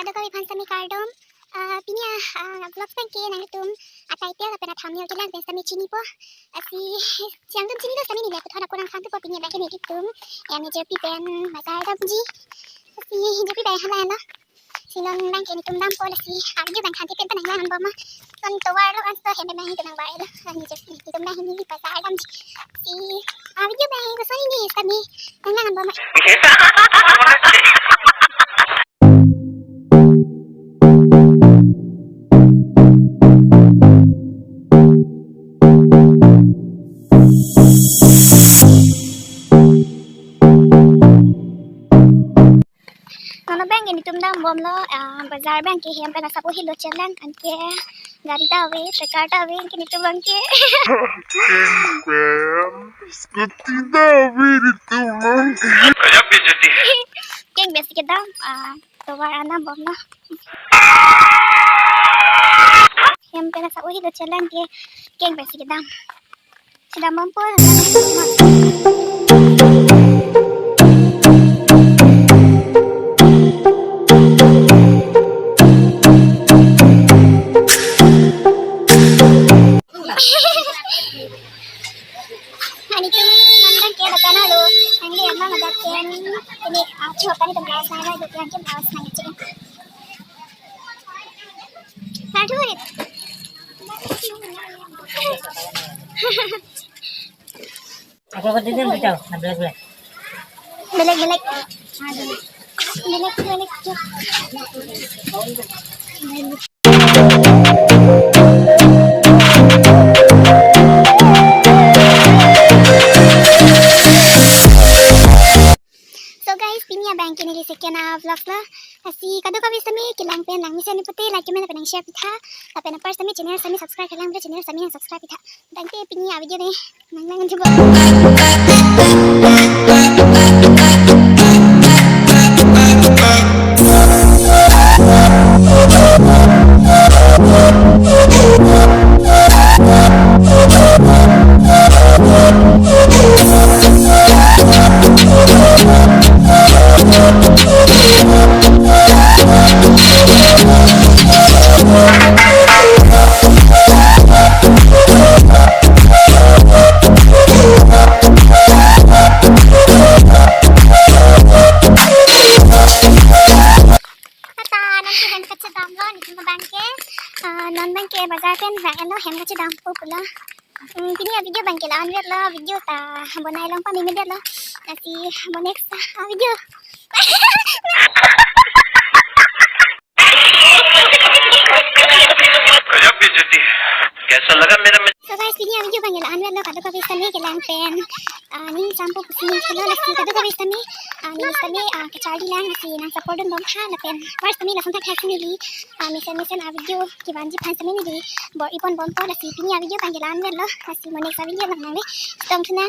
kado kami pansami kardom. Pinya vlog ke nang tum ataitel apa na thumbnail ke lang sami chini po. Si siang tum chini do sami ni le thora kurang santu po pinya baike ni tum. Ya ni jepi pen bazar da puji. Si jepi bai hala na. Sinon bang ke ni tum dam po la si arju bang khanti pen panang lan boma. Ton to war lo an so hembe bang ni tum bai la. Ni jepi ni tum bang ni bazar dam. Si arju bang ko so ni sami nang lan boma. Bang ini tum dam bom lo bazar bang ke hem pena sapu hilo chelan anke gari ta we tractor ta we ke nitu bang ke Skuti da biri tumang kaya jadi keng besi ke dam to war ana bom lo hem pena sapu hilo chelan ke keng besi ke dam sudah mampu ini coba nih teman saya itu yang cuma harus nanya aduh aku ketiduran betul, belak-belak. Belak-belak. Bank ini sekian vlog lah. Kasih kado kami sami kilang pen lang misalnya putih like mana penang share pitha. Tapi na first sami channel sami subscribe kilang pen channel sami yang subscribe pitha. Dan ke pinya video ni nang coba. Non bangke bazar pen bang lo hem kachi dam po pula pini video bangke la anwer la video ta bonai long pa mi media la asi mo next video गजब बेइज्जती कैसा लगा मेरा so guys pini video bangke la anwer la kado ka bisani ke lang pen ni sampo kusini khelo la si kado ka bisani ni sami ke chardi lang asi nang support don bom ha la pen first sami la sonta khasini li misen video ki banji phan sami ni di bor ipon bom to la si pini video bangke la anwer la asi mo next video lang nang tom thuna